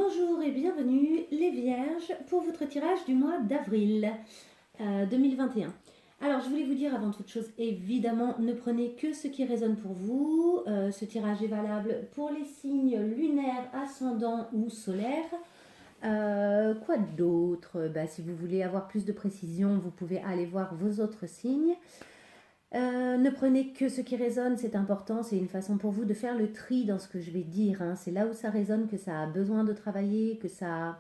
Bonjour et bienvenue les Vierges pour votre tirage du mois d'avril 2021. Alors je voulais vous dire avant toute chose, évidemment, ne prenez que ce qui résonne pour vous. Ce tirage est valable pour les signes lunaires, ascendants ou solaires. Quoi d'autre? Si vous voulez avoir plus de précision, vous pouvez aller voir vos autres signes. Ne prenez que ce qui résonne, c'est important, c'est une façon pour vous de faire le tri dans ce que je vais dire. C'est là où ça résonne que ça a besoin de travailler, que ça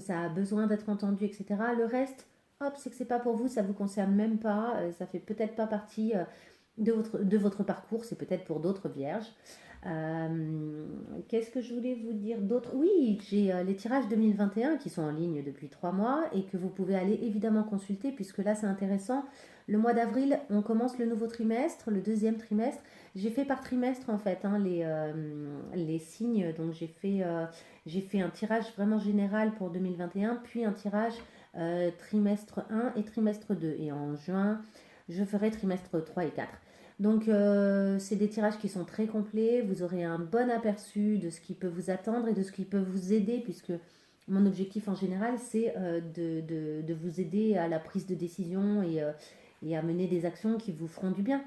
a besoin d'être entendu, etc. Le reste, hop, c'est que c'est pas pour vous, ça vous concerne même pas, ça fait peut-être pas partie de votre parcours, c'est peut-être pour d'autres vierges. Qu'est-ce que je voulais vous dire d'autre? Oui, j'ai les tirages 2021 qui sont en ligne depuis 3 mois et que vous pouvez aller évidemment consulter puisque là c'est intéressant. Le mois d'avril, on commence le nouveau trimestre, le deuxième trimestre. J'ai fait par trimestre en fait les signes. Donc j'ai fait un tirage vraiment général pour 2021, puis un tirage trimestre 1 et trimestre 2. Et en juin, je ferai trimestre 3 et 4. Donc c'est des tirages qui sont très complets. Vous aurez un bon aperçu de ce qui peut vous attendre et de ce qui peut vous aider puisque mon objectif en général, c'est de vous aider à la prise de décision et à mener des actions qui vous feront du bien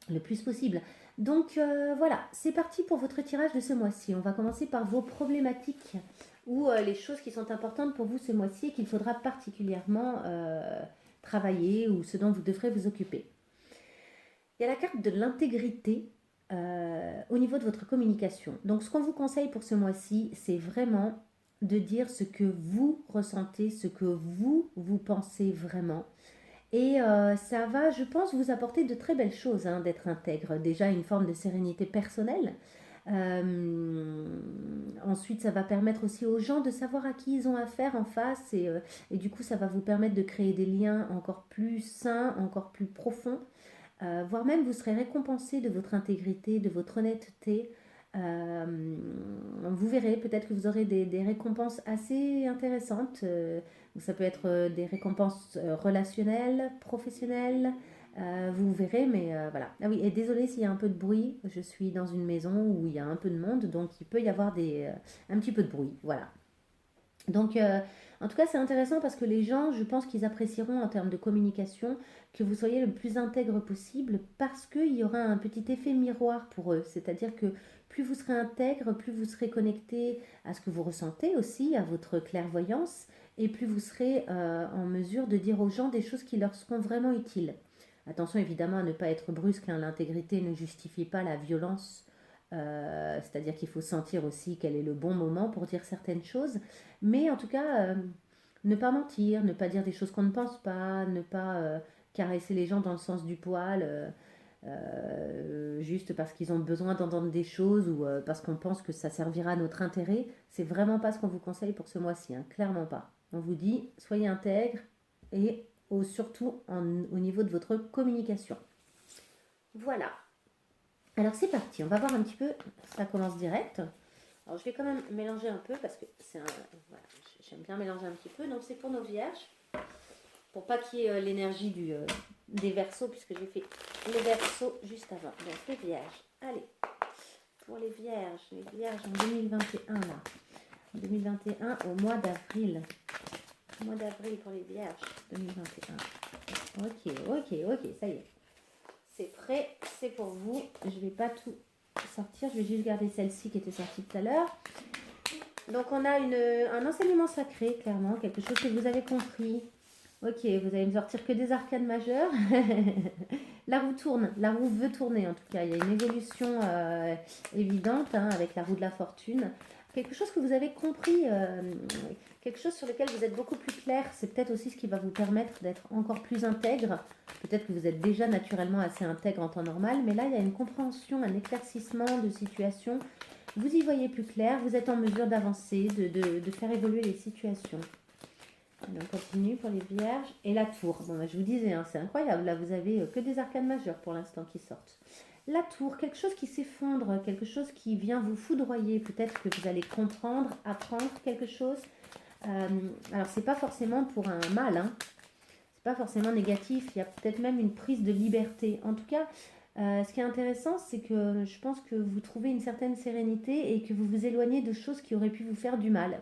le plus possible. Donc voilà, c'est parti pour votre tirage de ce mois-ci. On va commencer par vos problématiques ou les choses qui sont importantes pour vous ce mois-ci et qu'il faudra particulièrement travailler ou ce dont vous devrez vous occuper. Il y a la carte de l'intégrité au niveau de votre communication. Donc ce qu'on vous conseille pour ce mois-ci, c'est vraiment de dire ce que vous ressentez, ce que vous pensez vraiment. Et ça va, je pense, vous apporter de très belles choses d'être intègre. Déjà, une forme de sérénité personnelle. Ensuite, ça va permettre aussi aux gens de savoir à qui ils ont affaire en face. Et du coup, ça va vous permettre de créer des liens encore plus sains, encore plus profonds. Voire même, vous serez récompensé de votre intégrité, de votre honnêteté. Vous verrez, peut-être que vous aurez des récompenses assez intéressantes. Ça peut être des récompenses relationnelles, professionnelles. Vous verrez, mais voilà. Ah oui, et désolé s'il y a un peu de bruit. Je suis dans une maison où il y a un peu de monde, donc il peut y avoir un petit peu de bruit. Voilà. Donc, en tout cas, c'est intéressant parce que les gens, je pense qu'ils apprécieront en termes de communication que vous soyez le plus intègre possible parce qu'il y aura un petit effet miroir pour eux. C'est-à-dire que plus vous serez intègre, plus vous serez connecté à ce que vous ressentez aussi, à votre clairvoyance, et plus vous serez en mesure de dire aux gens des choses qui leur seront vraiment utiles. Attention évidemment à ne pas être brusque, l'intégrité ne justifie pas la violence. C'est-à-dire qu'il faut sentir aussi quel est le bon moment pour dire certaines choses. Mais en tout cas, ne pas mentir, ne pas dire des choses qu'on ne pense pas, ne pas caresser les gens dans le sens du poil, juste parce qu'ils ont besoin d'entendre des choses ou parce qu'on pense que ça servira à notre intérêt. C'est vraiment pas ce qu'on vous conseille pour ce mois-ci, clairement pas. On vous dit, soyez intègre et surtout au niveau de votre communication. Voilà. Alors c'est parti, on va voir un petit peu, ça commence direct. Alors je vais quand même mélanger un peu parce que voilà, j'aime bien mélanger un petit peu. Donc c'est pour nos vierges, pour pas qu'il y ait l'énergie des verseaux puisque j'ai fait les verseaux juste avant. Donc les vierges, allez, pour les vierges en 2021 là. 2021 au mois d'avril. Mois d'avril pour les vierges 2021. Ok, ça y est. C'est prêt, c'est pour vous. Je vais pas tout sortir, je vais juste garder celle-ci qui était sortie tout à l'heure. Donc on a un enseignement sacré, clairement, quelque chose que vous avez compris. Ok, vous allez me sortir que des arcanes majeures. La roue tourne, la roue veut tourner en tout cas. Il y a une évolution évidente avec la roue de la fortune. Quelque chose que vous avez compris, quelque chose sur lequel vous êtes beaucoup plus clair. C'est peut-être aussi ce qui va vous permettre d'être encore plus intègre. Peut-être que vous êtes déjà naturellement assez intègre en temps normal, mais là il y a une compréhension, un éclaircissement de situation. Vous y voyez plus clair, vous êtes en mesure d'avancer, de faire évoluer les situations. On continue pour les vierges. Et la tour. Bon, je vous disais, c'est incroyable. Là, vous avez que des arcanes majeures pour l'instant qui sortent. La tour, quelque chose qui s'effondre, quelque chose qui vient vous foudroyer. Peut-être que vous allez comprendre, apprendre quelque chose. Alors, c'est pas forcément pour un mal. C'est pas forcément négatif. Il y a peut-être même une prise de liberté. En tout cas, Ce qui est intéressant, c'est que je pense que vous trouvez une certaine sérénité et que vous vous éloignez de choses qui auraient pu vous faire du mal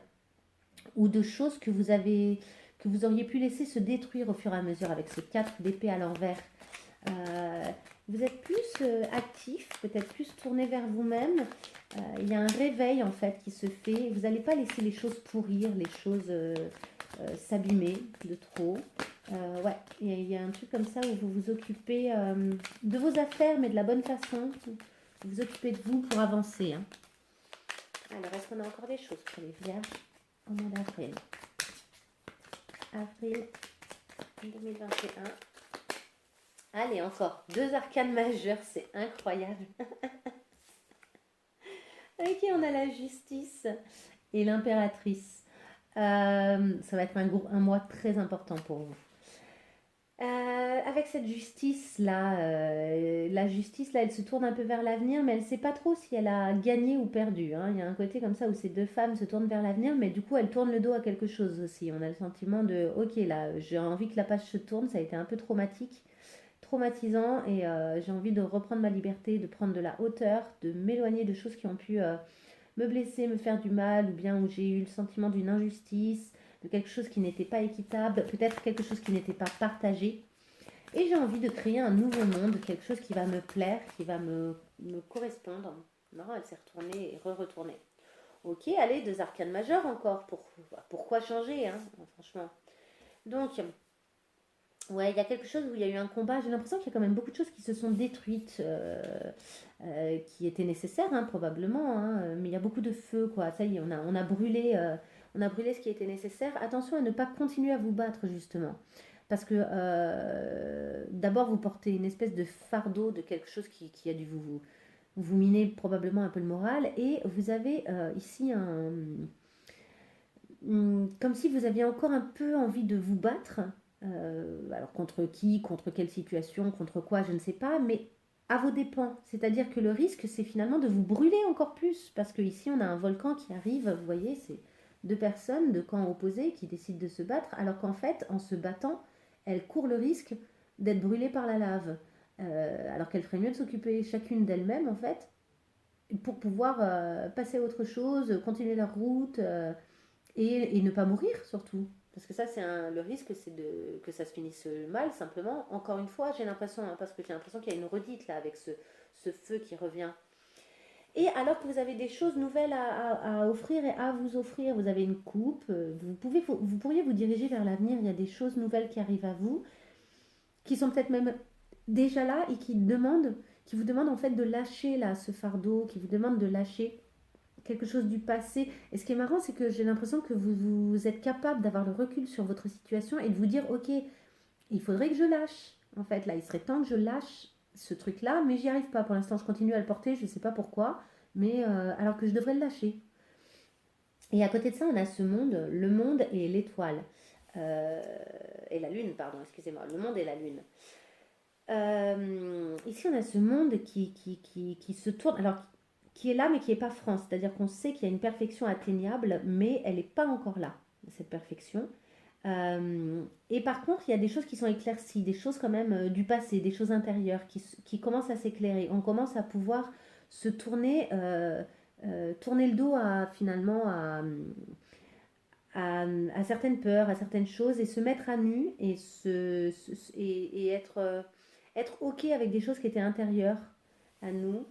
ou de choses que vous auriez pu laisser se détruire au fur et à mesure avec ce 4 d'épée à l'envers. Euh, vous êtes plus actif, peut-être plus tourné vers vous-même. Il y a un réveil en fait qui se fait. Vous n'allez pas laisser les choses pourrir, les choses s'abîmer de trop. Ouais, il y a un truc comme ça où vous vous occupez de vos affaires, mais de la bonne façon. Vous vous occupez de vous pour avancer. Hein. Alors, est-ce qu'on a encore des choses pour les vierges au mois d'avril? Avril 2021. Allez, encore 2 arcanes majeures, c'est incroyable. Ok, on a la justice et l'impératrice. Ça va être un mois très important pour vous. Avec cette justice-là, la justice-là, elle se tourne un peu vers l'avenir, mais elle ne sait pas trop si elle a gagné ou perdu. Hein. Il y a un côté comme ça où ces deux femmes se tournent vers l'avenir, mais du coup, elles tournent le dos à quelque chose aussi. On a le sentiment de, ok, là, j'ai envie que la page se tourne, ça a été un peu traumatisant, et j'ai envie de reprendre ma liberté, de prendre de la hauteur, de m'éloigner de choses qui ont pu me blesser, me faire du mal, ou bien où j'ai eu le sentiment d'une injustice, de quelque chose qui n'était pas équitable, peut-être quelque chose qui n'était pas partagé. Et j'ai envie de créer un nouveau monde, quelque chose qui va me plaire, qui va me correspondre. Non, elle s'est retournée et re-retournée. Ok, allez, 2 arcanes majeures encore. Pourquoi changer, hein, franchement. Donc, ouais, il y a quelque chose où il y a eu un combat. J'ai l'impression qu'il y a quand même beaucoup de choses qui se sont détruites, qui étaient nécessaires, hein, probablement. Hein, mais il y a beaucoup de feu, quoi. Ça y est, on a brûlé ce qui était nécessaire. Attention à ne pas continuer à vous battre, justement. Parce que d'abord, vous portez une espèce de fardeau de quelque chose qui a dû vous miner probablement un peu le moral. Et vous avez ici comme si vous aviez encore un peu envie de vous battre. Alors contre qui, contre quelle situation, contre quoi, je ne sais pas, mais à vos dépens. C'est-à-dire que le risque, c'est finalement de vous brûler encore plus, parce que ici on a un volcan qui arrive, vous voyez, c'est 2 personnes de camps opposés qui décident de se battre, alors qu'en fait, en se battant, elles courent le risque d'être brûlées par la lave. Alors qu'elles feraient mieux de s'occuper chacune d'elles-mêmes, en fait, pour pouvoir passer à autre chose, continuer leur route, et ne pas mourir surtout. Parce que ça, le risque, c'est que ça se finisse mal, simplement. Encore une fois, j'ai l'impression, hein, parce que j'ai l'impression qu'il y a une redite là, avec ce feu qui revient. Et alors que vous avez des choses nouvelles à offrir et à vous offrir, vous avez une coupe, vous pourriez vous diriger vers l'avenir, il y a des choses nouvelles qui arrivent à vous, qui sont peut-être même déjà là et qui vous demandent en fait de lâcher là ce fardeau, qui vous demandent de lâcher quelque chose du passé. Et ce qui est marrant, c'est que j'ai l'impression que vous êtes capable d'avoir le recul sur votre situation et de vous dire, ok, il faudrait que je lâche. En fait, là, il serait temps que je lâche ce truc-là, mais j'y arrive pas. Pour l'instant, je continue à le porter, je ne sais pas pourquoi, mais alors que je devrais le lâcher. Et à côté de ça, on a ce monde, le monde et l'étoile. Euh, et la lune, pardon, excusez-moi, le monde et la lune. Ici, on a ce monde qui se tourne, alors qui est là, mais qui n'est pas France. C'est-à-dire qu'on sait qu'il y a une perfection atteignable, mais elle n'est pas encore là, cette perfection. Et par contre, il y a des choses qui sont éclaircies, des choses quand même du passé, des choses intérieures qui commencent à s'éclairer. On commence à pouvoir se tourner le dos à finalement à certaines peurs, à certaines choses, et se mettre à nu et être OK avec des choses qui étaient intérieures à nous.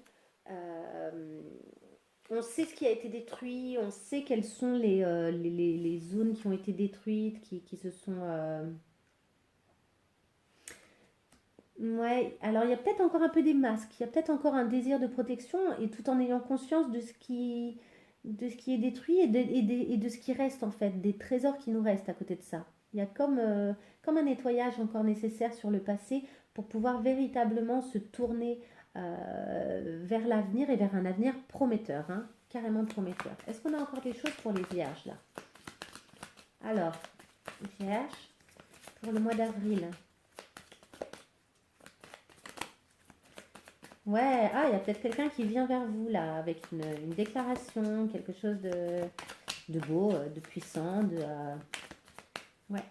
Euh, on sait ce qui a été détruit, on sait quelles sont les zones qui ont été détruites, qui se sont... Ouais, alors il y a peut-être encore un peu des masques, il y a peut-être encore un désir de protection, et tout en ayant conscience de ce qui est détruit et de ce qui reste en fait, des trésors qui nous restent à côté de ça. Il y a comme un nettoyage encore nécessaire sur le passé pour pouvoir véritablement se tourner vers l'avenir et vers un avenir prometteur, hein, carrément prometteur. Est-ce qu'on a encore des choses pour les vierges là? Alors, vierge, pour le mois d'avril. Ouais, ah, il y a peut-être quelqu'un qui vient vers vous là, avec une déclaration, quelque chose de beau, de puissant, ouais.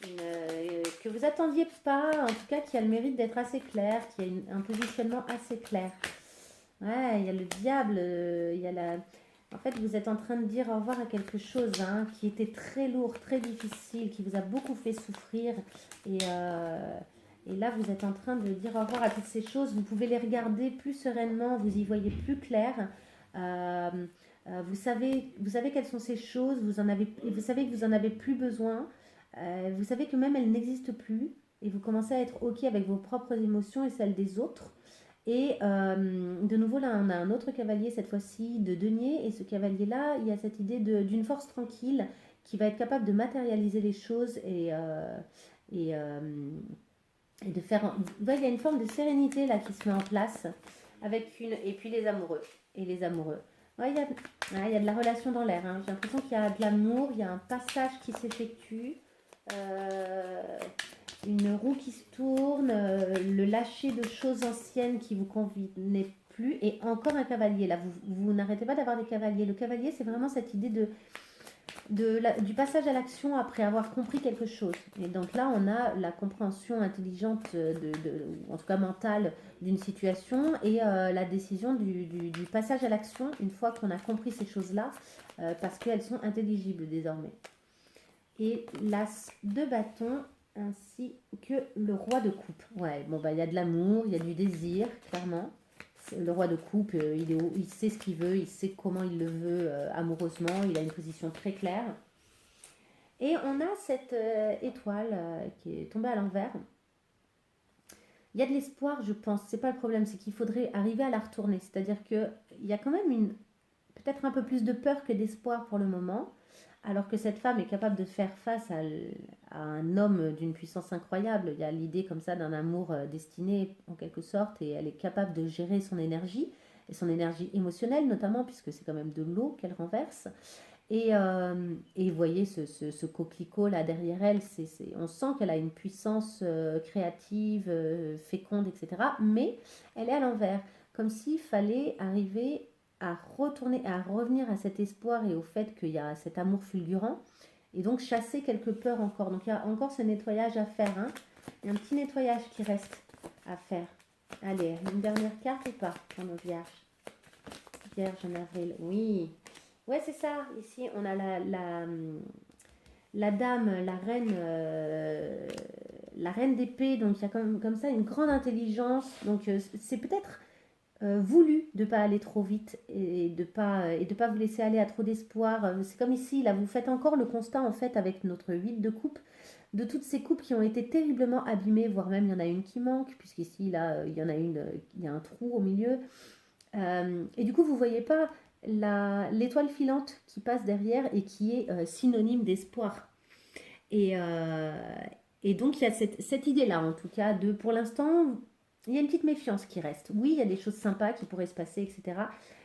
que vous attendiez pas, en tout cas qui a le mérite d'être assez clair, qui a un positionnement assez clair. Ouais, il y a le diable, il y a la... En fait, vous êtes en train de dire au revoir à quelque chose hein, qui était très lourd, très difficile, qui vous a beaucoup fait souffrir. Et là, vous êtes en train de dire au revoir à toutes ces choses. Vous pouvez les regarder plus sereinement, vous y voyez plus clair. Euh, vous savez quelles sont ces choses, vous savez que vous en avez plus besoin. Vous savez que même elles n'existent plus. Et vous commencez à être OK avec vos propres émotions et celles des autres. Et de nouveau, là, on a un autre cavalier, cette fois-ci de denier. Et ce cavalier-là, il y a cette idée d'une force tranquille qui va être capable de matérialiser les choses et, euh, et de faire... Ouais, il y a une forme de sérénité là qui se met en place avec une... Et puis les amoureux. Et les amoureux. Ouais, il y a de la relation dans l'air. Hein. J'ai l'impression qu'il y a de l'amour, il y a un passage qui s'effectue. Euh, une roue qui se tourne, le lâcher de choses anciennes qui vous convenaient plus, et encore un cavalier. Là, vous n'arrêtez pas d'avoir des cavaliers. Le cavalier, c'est vraiment cette idée du passage à l'action après avoir compris quelque chose. Et donc là, on a la compréhension intelligente, ou en tout cas mentale, d'une situation et la décision du passage à l'action une fois qu'on a compris ces choses-là, parce qu'elles sont intelligibles désormais. Et l'as de bâton ainsi que le roi de coupe. Ouais, bon bah il y a de l'amour, il y a du désir, clairement. Le roi de coupe, il sait ce qu'il veut, il sait comment il le veut amoureusement, il a une position très claire. Et on a cette étoile qui est tombée à l'envers. Il y a de l'espoir, je pense. C'est pas le problème, c'est qu'il faudrait arriver à la retourner. C'est-à-dire qu'il y a quand même peut-être un peu plus de peur que d'espoir pour le moment. Alors que cette femme est capable de faire face à un homme d'une puissance incroyable. Il y a l'idée comme ça d'un amour destiné en quelque sorte, et elle est capable de gérer son énergie, et son énergie émotionnelle notamment, puisque c'est quand même de l'eau qu'elle renverse. Et vous voyez ce coquelicot là derrière elle, on sent qu'elle a une puissance créative, féconde, etc. Mais elle est à l'envers, comme s'il fallait arriver à retourner, à revenir à cet espoir et au fait qu'il y a cet amour fulgurant, et donc chasser quelques peurs encore. Donc il y a encore ce nettoyage à faire. Hein. Il y a un petit nettoyage qui reste à faire. Allez, une dernière carte ou pas pour nos vierges? Vierge en avril, oui. Ouais, c'est ça. Ici, on a la dame, la reine d'épée. Donc, il y a comme ça une grande intelligence. Donc, c'est peut-être voulu de ne pas aller trop vite et de pas vous laisser aller à trop d'espoir. C'est comme ici, là, vous faites encore le constat, en fait, avec notre 8 de coupe, de toutes ces coupes qui ont été terriblement abîmées, voire même il y en a une qui manque, puisqu'ici, là, il y en a une, il y a un trou au milieu. Et du coup, vous ne voyez pas l'étoile filante qui passe derrière et qui est synonyme d'espoir. Et, euh, et donc, il y a cette idée-là, en tout cas, pour l'instant, il y a une petite méfiance qui reste. Oui, il y a des choses sympas qui pourraient se passer, etc.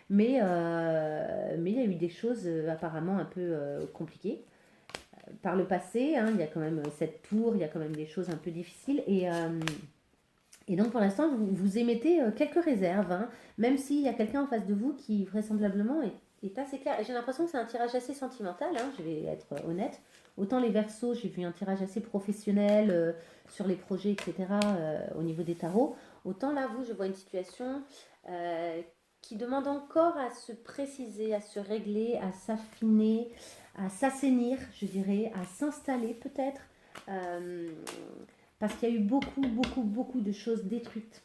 Mais il y a eu des choses apparemment un peu compliquées. Par le passé, hein, il y a quand même cette tour, il y a quand même des choses un peu difficiles. Et donc pour l'instant, vous émettez quelques réserves, hein, même s'il y a quelqu'un en face de vous qui vraisemblablement est assez clair. Et j'ai l'impression que c'est un tirage assez sentimental, hein, je vais être honnête. Autant les Verseaux, j'ai vu un tirage assez professionnel sur les projets, etc., au niveau des tarots. Autant là, vous, je vois une situation euh, qui demande encore à se préciser, à se régler, à s'affiner, à s'assainir, je dirais, à s'installer peut-être. Euh, Parce qu'il y a eu beaucoup, beaucoup, beaucoup de choses détruites.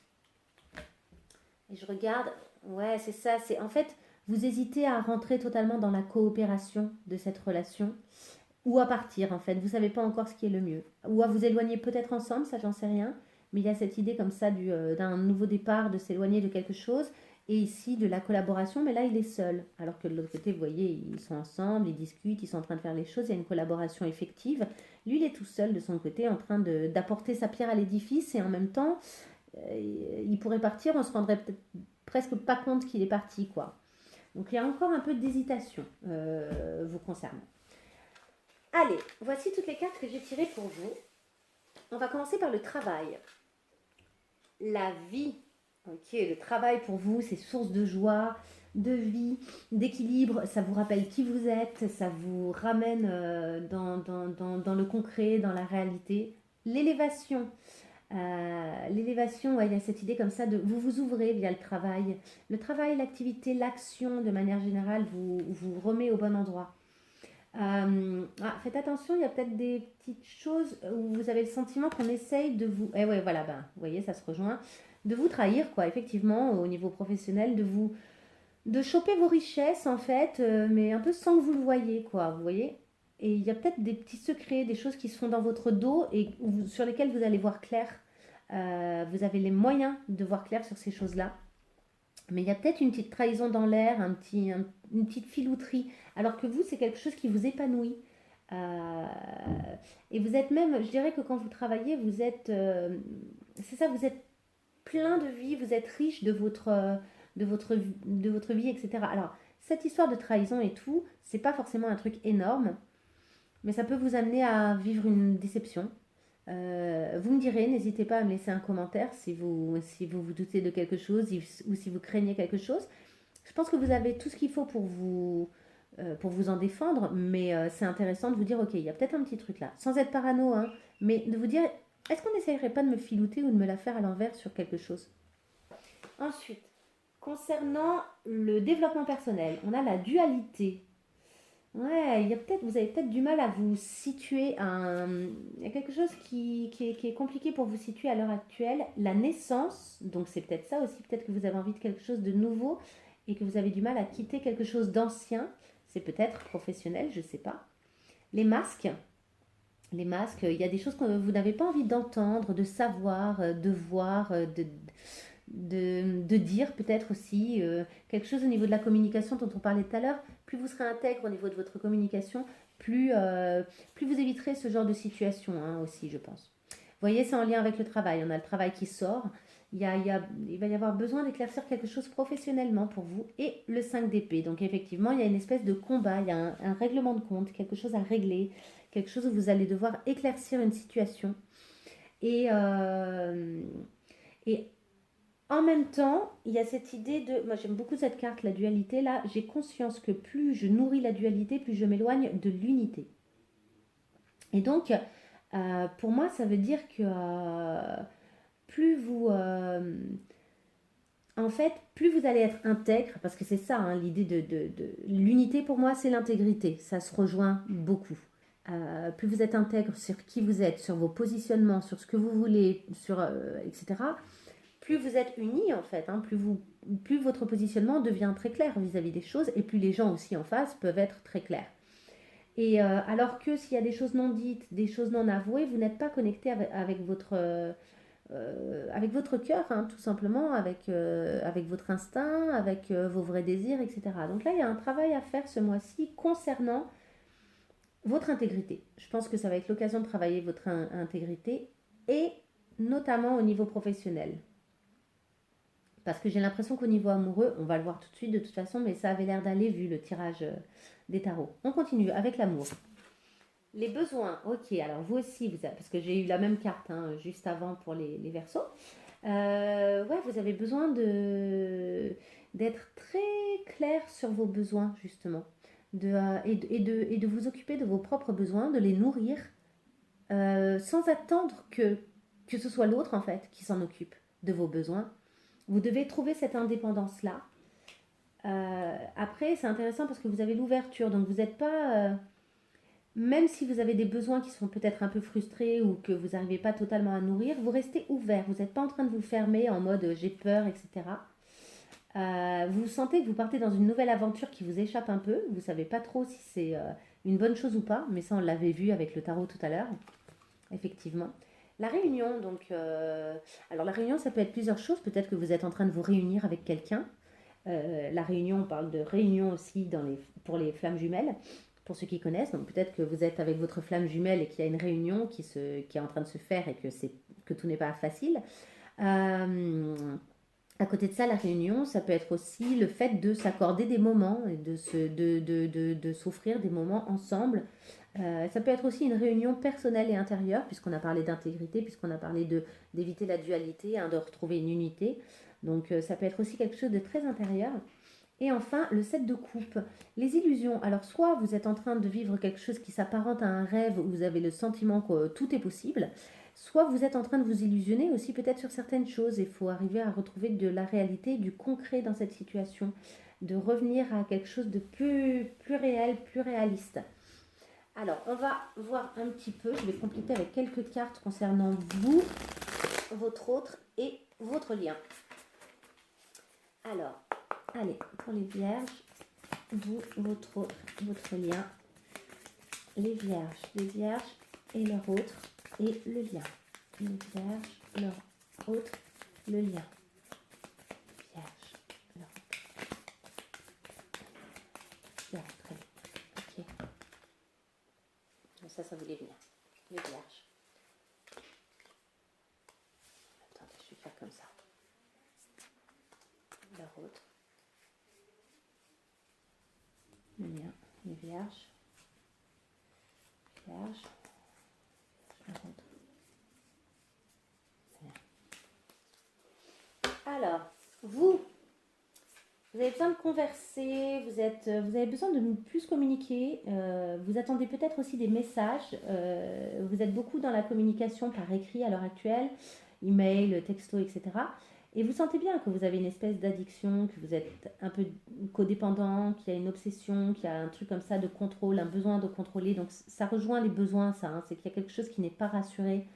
Et je regarde, ouais, c'est ça. C'est en fait, vous hésitez à rentrer totalement dans la coopération de cette relation ou à partir. En fait, vous savez pas encore ce qui est le mieux, ou à vous éloigner peut-être ensemble, ça j'en sais rien. Mais il y a cette idée comme ça d'un nouveau départ, de s'éloigner de quelque chose. Et ici, de la collaboration, mais là, il est seul. Alors que de l'autre côté, vous voyez, ils sont ensemble, ils discutent, ils sont en train de faire les choses, il y a une collaboration effective. Lui, il est tout seul de son côté, en train d'apporter sa pierre à l'édifice, et en même temps, il pourrait partir, on se rendrait peut-être presque pas compte qu'il est parti, quoi. Donc, il y a encore un peu d'hésitation vous concernant. Allez, voici toutes les cartes que j'ai tirées pour vous. On va commencer par le travail. La vie. Ok, le travail pour vous, c'est source de joie, de vie, d'équilibre, ça vous rappelle qui vous êtes, ça vous ramène dans le concret, dans la réalité. L'élévation. L'élévation, ouais, il y a cette idée comme ça de vous vous ouvrez via le travail. Le travail, l'activité, l'action de manière générale vous remet au bon endroit. Faites attention, il y a peut-être des petites choses où vous avez le sentiment qu'on essaye de vous... Eh ouais, voilà, ben, vous voyez, ça se rejoint. De vous trahir, quoi, effectivement, au niveau professionnel, de choper vos richesses, en fait, mais un peu sans que vous le voyez, quoi, vous voyez. Et il y a peut-être des petits secrets, des choses qui se font dans votre dos et sur lesquelles vous allez voir clair. Vous avez les moyens de voir clair sur ces choses-là. Mais il y a peut-être une petite trahison dans l'air, une petite filouterie, alors que vous, c'est quelque chose qui vous épanouit. Euh, et vous êtes même, je dirais que quand vous travaillez, vous êtes, c'est ça, vous êtes plein de vie, vous êtes riche de votre vie, etc. Alors, cette histoire de trahison et tout, c'est pas forcément un truc énorme, mais ça peut vous amener à vivre une déception. Vous me direz, n'hésitez pas à me laisser un commentaire si vous vous doutez de quelque chose ou si vous craignez quelque chose. Je pense que vous avez tout ce qu'il faut pour vous en défendre, mais c'est intéressant de vous dire, ok, il y a peut-être un petit truc là, sans être parano, hein, mais de vous dire, est-ce qu'on n'essayerait pas de me filouter ou de me la faire à l'envers sur quelque chose. Ensuite, concernant le développement personnel, on a la dualité. Ouais, vous avez peut-être du mal à vous situer. Il y a quelque chose qui est compliqué pour vous situer à l'heure actuelle. La naissance, donc c'est peut-être ça aussi. Peut-être que vous avez envie de quelque chose de nouveau et que vous avez du mal à quitter quelque chose d'ancien. C'est peut-être professionnel, je ne sais pas. Les masques. Les masques, il y a des choses que vous n'avez pas envie d'entendre, de savoir, de voir, de dire peut-être aussi quelque chose au niveau de la communication dont on parlait tout à l'heure. Plus vous serez intègre au niveau de votre communication, plus vous éviterez ce genre de situation, hein, aussi, je pense. Vous voyez, c'est en lien avec le travail. On a le travail qui sort. Il va y avoir besoin d'éclaircir quelque chose professionnellement pour vous. Et le 5 d'épée. Donc effectivement, il y a une espèce de combat, il y a un règlement de compte, quelque chose à régler, quelque chose où vous allez devoir éclaircir une situation. Et, et en même temps, il y a cette idée de... Moi, j'aime beaucoup cette carte, la dualité. Là, j'ai conscience que plus je nourris la dualité, plus je m'éloigne de l'unité. Et donc, pour moi, ça veut dire que plus vous... en fait, plus vous allez être intègre, parce que c'est ça, hein, l'idée l'unité pour moi, c'est l'intégrité. Ça se rejoint beaucoup. Plus vous êtes intègre sur qui vous êtes, sur vos positionnements, sur ce que vous voulez, etc., plus vous êtes unis en fait, hein, plus votre positionnement devient très clair vis-à-vis des choses et plus les gens aussi en face peuvent être très clairs. Et alors que s'il y a des choses non dites, des choses non avouées, vous n'êtes pas connecté avec votre cœur, hein, tout simplement, avec votre instinct, avec vos vrais désirs, etc. Donc là, il y a un travail à faire ce mois-ci concernant votre intégrité. Je pense que ça va être l'occasion de travailler votre intégrité et notamment au niveau professionnel. Parce que j'ai l'impression qu'au niveau amoureux, on va le voir tout de suite de toute façon, mais ça avait l'air d'aller vu le tirage des tarots. On continue avec l'amour. Les besoins, ok, alors vous aussi, parce que j'ai eu la même carte, hein, juste avant pour les Verseaux. Ouais, vous avez besoin d'être très clair sur vos besoins, justement. Et de vous occuper de vos propres besoins, de les nourrir, sans attendre que ce soit l'autre, en fait, qui s'en occupe de vos besoins. Vous devez trouver cette indépendance-là. Après, c'est intéressant parce que vous avez l'ouverture, donc vous n'êtes pas... même si vous avez des besoins qui sont peut-être un peu frustrés ou que vous n'arrivez pas totalement à nourrir, vous restez ouvert. Vous n'êtes pas en train de vous fermer en mode j'ai peur, etc. Vous sentez que vous partez dans une nouvelle aventure qui vous échappe un peu. Vous ne savez pas trop si c'est une bonne chose ou pas, mais ça on l'avait vu avec le tarot tout à l'heure, effectivement. La réunion, donc, alors la réunion, ça peut être plusieurs choses. Peut-être que vous êtes en train de vous réunir avec quelqu'un. La réunion, on parle de réunion aussi pour les flammes jumelles, pour ceux qui connaissent. Donc peut-être que vous êtes avec votre flamme jumelle et qu'il y a une réunion qui est en train de se faire et que tout n'est pas facile. À côté de ça, la réunion, ça peut être aussi le fait de s'accorder des moments et de s'offrir des moments ensemble. Ça peut être aussi une réunion personnelle et intérieure, puisqu'on a parlé d'intégrité, puisqu'on a parlé d'éviter la dualité, hein, de retrouver une unité. Donc ça peut être aussi quelque chose de très intérieur. Et enfin, le 7 de coupe. Les illusions. Alors, soit vous êtes en train de vivre quelque chose qui s'apparente à un rêve où vous avez le sentiment que tout est possible, soit vous êtes en train de vous illusionner aussi peut-être sur certaines choses. Il faut arriver à retrouver de la réalité, du concret dans cette situation, de revenir à quelque chose de plus réel, plus réaliste. Alors, on va voir un petit peu. Je vais compléter avec quelques cartes concernant vous, votre autre et votre lien. Alors, allez, pour les vierges, vous, votre autre, votre lien, les vierges et leur autre, et le lien. Les vierges, leur autre, le lien. Vierge, leur autre. Vierge, très bien. Ok. Ça voulait venir. Les vierges. Attendez, je vais faire comme ça. Leur autre. Le lien. Les vierges. Vierge. Leur autre. Alors, vous avez besoin de converser, vous avez besoin de plus communiquer, vous attendez peut-être aussi des messages, vous êtes beaucoup dans la communication par écrit à l'heure actuelle, email, texto, etc. Et vous sentez bien que vous avez une espèce d'addiction, que vous êtes un peu codépendant, qu'il y a une obsession, qu'il y a un truc comme ça de contrôle, un besoin de contrôler. Donc ça rejoint les besoins, ça, hein, c'est qu'il y a quelque chose qui n'est pas rassuré.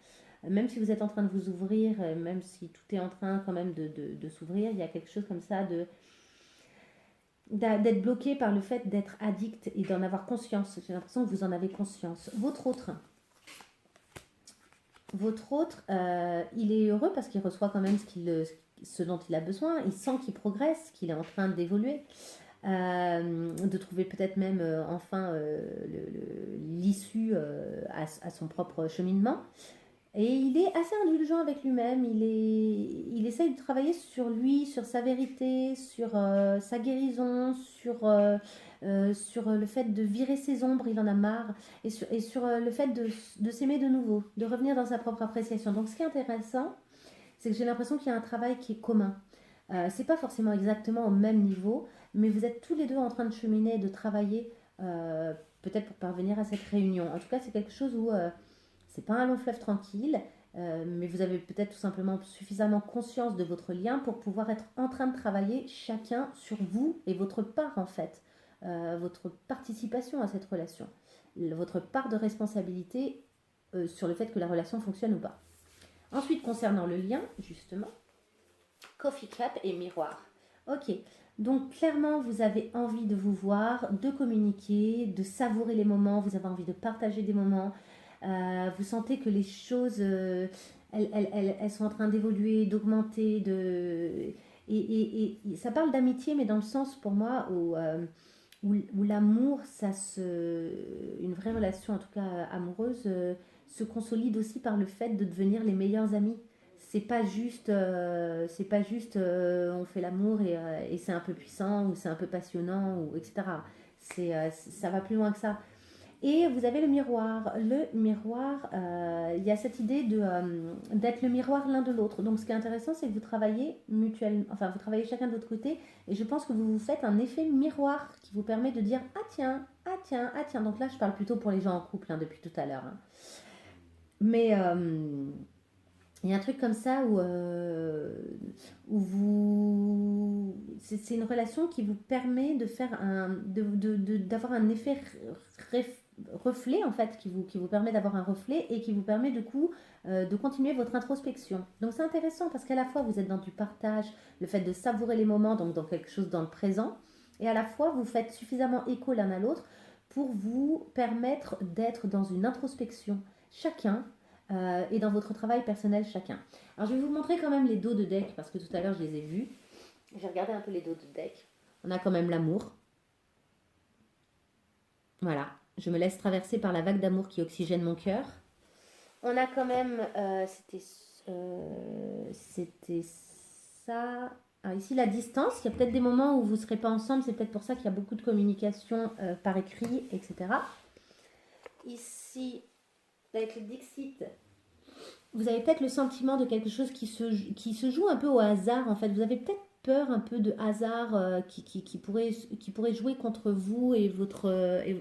Même si vous êtes en train de vous ouvrir, même si tout est en train quand même de s'ouvrir, il y a quelque chose comme ça d'être bloqué par le fait d'être addict et d'en avoir conscience. J'ai l'impression que vous en avez conscience. Votre autre, il est heureux parce qu'il reçoit quand même ce dont il a besoin. Il sent qu'il progresse, qu'il est en train d'évoluer, de trouver peut-être même enfin l'issue à son propre cheminement. Et il est assez indulgent avec lui-même, il essaye de travailler sur lui, sur sa vérité, sur sa guérison, sur le fait de virer ses ombres, il en a marre, et sur le fait de s'aimer de nouveau, de revenir dans sa propre appréciation. Donc ce qui est intéressant, c'est que j'ai l'impression qu'il y a un travail qui est commun. C'est pas forcément exactement au même niveau, mais vous êtes tous les deux en train de cheminer et de travailler peut-être pour parvenir à cette réunion. En tout cas, c'est quelque chose où c'est pas un long fleuve tranquille, mais vous avez peut-être tout simplement suffisamment conscience de votre lien pour pouvoir être en train de travailler chacun sur vous et votre part en fait, votre participation à cette relation, votre part de responsabilité sur le fait que la relation fonctionne ou pas. Ensuite, concernant le lien, justement, Coffee Cup et miroir. Ok, donc clairement, vous avez envie de vous voir, de communiquer, de savourer les moments, vous avez envie de partager des moments. Vous sentez que les choses, elles sont en train d'évoluer, d'augmenter, et ça parle d'amitié, mais dans le sens pour moi où l'amour, une vraie relation, en tout cas amoureuse, se consolide aussi par le fait de devenir les meilleurs amis. C'est pas juste on fait l'amour et c'est un peu puissant ou c'est un peu passionnant ou etc. Ça va plus loin que ça. Et vous avez le miroir. Le miroir, il y a cette idée d'être le miroir l'un de l'autre. Donc ce qui est intéressant, c'est que vous travaillez mutuellement, enfin vous travaillez chacun de votre côté, et je pense que vous vous faites un effet miroir qui vous permet de dire ah tiens, ah tiens, ah tiens. Donc là, je parle plutôt pour les gens en couple hein, depuis tout à l'heure. Hein. Mais il y a un truc comme ça où c'est une relation qui vous permet de faire d'avoir un effet reflet en fait, qui vous permet d'avoir un reflet et qui vous permet du coup de continuer votre introspection. Donc c'est intéressant parce qu'à la fois vous êtes dans du partage, le fait de savourer les moments, donc dans quelque chose dans le présent, et à la fois vous faites suffisamment écho l'un à l'autre pour vous permettre d'être dans une introspection chacun et dans votre travail personnel chacun. Alors je vais vous montrer quand même les dos de deck parce que tout à l'heure je les ai vus. J'ai regardé un peu les dos de deck. On a quand même l'amour. Voilà, je me laisse traverser par la vague d'amour qui oxygène mon cœur. On a quand même, c'était ça. Alors ici la distance, il y a peut-être des moments où vous ne serez pas ensemble, c'est peut-être pour ça qu'il y a beaucoup de communication par écrit, etc. Ici, avec le Dixit, vous avez peut-être le sentiment de quelque chose qui se joue un peu au hasard en fait. Vous avez peut-être peur un peu de hasard qui pourrait jouer contre vous et,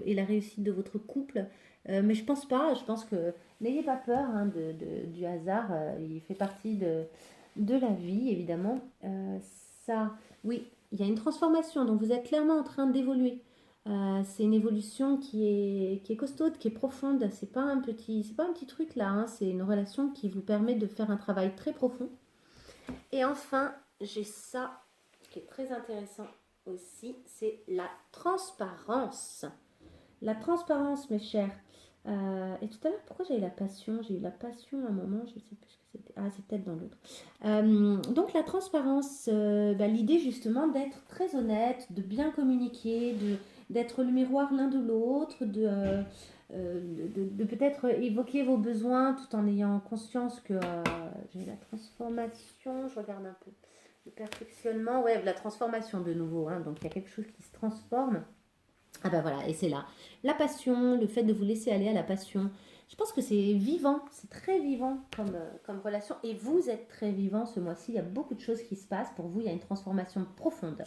et la réussite de votre couple. Mais je pense pas, je pense que n'ayez pas peur hein, du hasard, il fait partie de la vie évidemment. Ça, oui, il y a une transformation, donc vous êtes clairement en train d'évoluer. C'est une évolution qui est costaude, qui est profonde. C'est pas un petit truc là, hein, c'est une relation qui vous permet de faire un travail très profond. Et enfin, j'ai ça qui est très intéressant aussi, c'est la transparence. La transparence, mes chers. Et tout à l'heure, pourquoi j'ai eu la passion? J'ai eu la passion à un moment, je ne sais plus ce que c'était. Ah, c'est peut-être dans l'autre. Donc la transparence, l'idée justement d'être très honnête, de bien communiquer, d'être le miroir l'un de l'autre, de peut-être évoquer vos besoins tout en ayant conscience que j'ai la transformation, je regarde un peu, le perfectionnement, ouais, la transformation de nouveau, hein, donc il y a quelque chose qui se transforme. Ah ben voilà, et c'est là. La passion, le fait de vous laisser aller à la passion. Je pense que c'est vivant, c'est très vivant comme relation. Et vous êtes très vivant ce mois-ci. Il y a beaucoup de choses qui se passent. Pour vous, il y a une transformation profonde.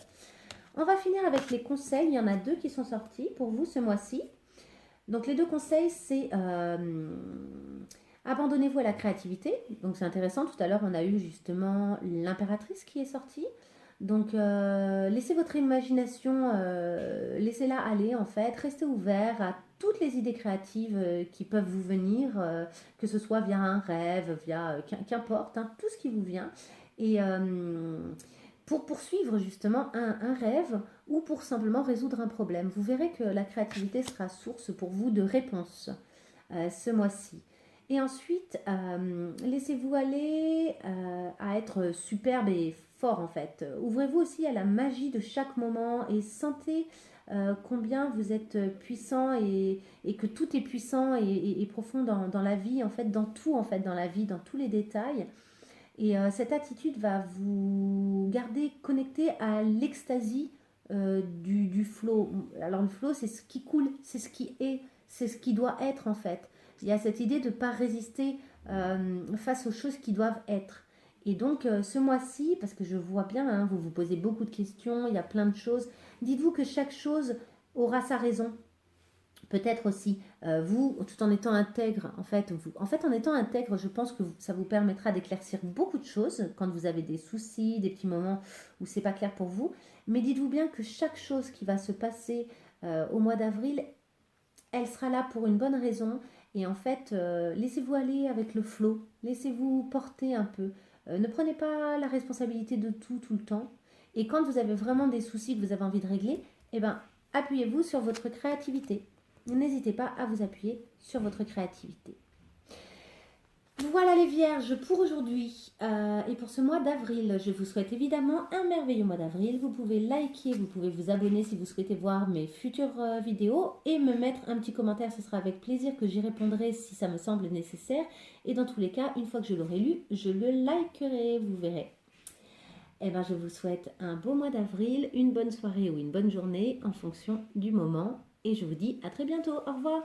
On va finir avec les conseils. Il y en a 2 qui sont sortis pour vous ce mois-ci. Donc les 2 conseils, c'est abandonnez-vous à la créativité. Donc c'est intéressant. Tout à l'heure, on a eu justement l'impératrice qui est sortie. Donc, laissez votre imagination, laissez-la aller en fait, restez ouvert à toutes les idées créatives qui peuvent vous venir, que ce soit via un rêve, via qu'importe, hein, tout ce qui vous vient. Et pour poursuivre justement un rêve ou pour simplement résoudre un problème, vous verrez que la créativité sera source pour vous de réponses ce mois-ci. Et ensuite, laissez-vous aller à être superbe et fort en fait. Ouvrez-vous aussi à la magie de chaque moment et sentez combien vous êtes puissant et que tout est puissant et profond dans la vie, en fait, dans tout en fait, dans la vie, dans tous les détails. Et cette attitude va vous garder connecté à l'extasie du flow. Alors le flow, c'est ce qui coule, c'est ce qui est, c'est ce qui doit être en fait. Il y a cette idée de ne pas résister face aux choses qui doivent être. Et donc ce mois-ci, parce que je vois bien, hein, vous vous posez beaucoup de questions, il y a plein de choses, dites-vous que chaque chose aura sa raison. Peut-être aussi, vous, tout en étant intègre, en étant intègre, je pense que ça vous permettra d'éclaircir beaucoup de choses quand vous avez des soucis, des petits moments où c'est pas clair pour vous. Mais dites-vous bien que chaque chose qui va se passer au mois d'avril, elle sera là pour une bonne raison. Et en fait, laissez-vous aller avec le flot, laissez-vous porter un peu. Ne prenez pas la responsabilité de tout le temps. Et quand vous avez vraiment des soucis que vous avez envie de régler, eh ben, appuyez-vous sur votre créativité. N'hésitez pas à vous appuyer sur votre créativité. Voilà les vierges pour aujourd'hui et pour ce mois d'avril. Je vous souhaite évidemment un merveilleux mois d'avril. Vous pouvez liker, vous pouvez vous abonner si vous souhaitez voir mes futures vidéos et me mettre un petit commentaire. Ce sera avec plaisir que j'y répondrai si ça me semble nécessaire. Et dans tous les cas, une fois que je l'aurai lu, je le likerai, vous verrez. Eh ben, je vous souhaite un beau mois d'avril, une bonne soirée ou une bonne journée en fonction du moment. Et je vous dis à très bientôt. Au revoir.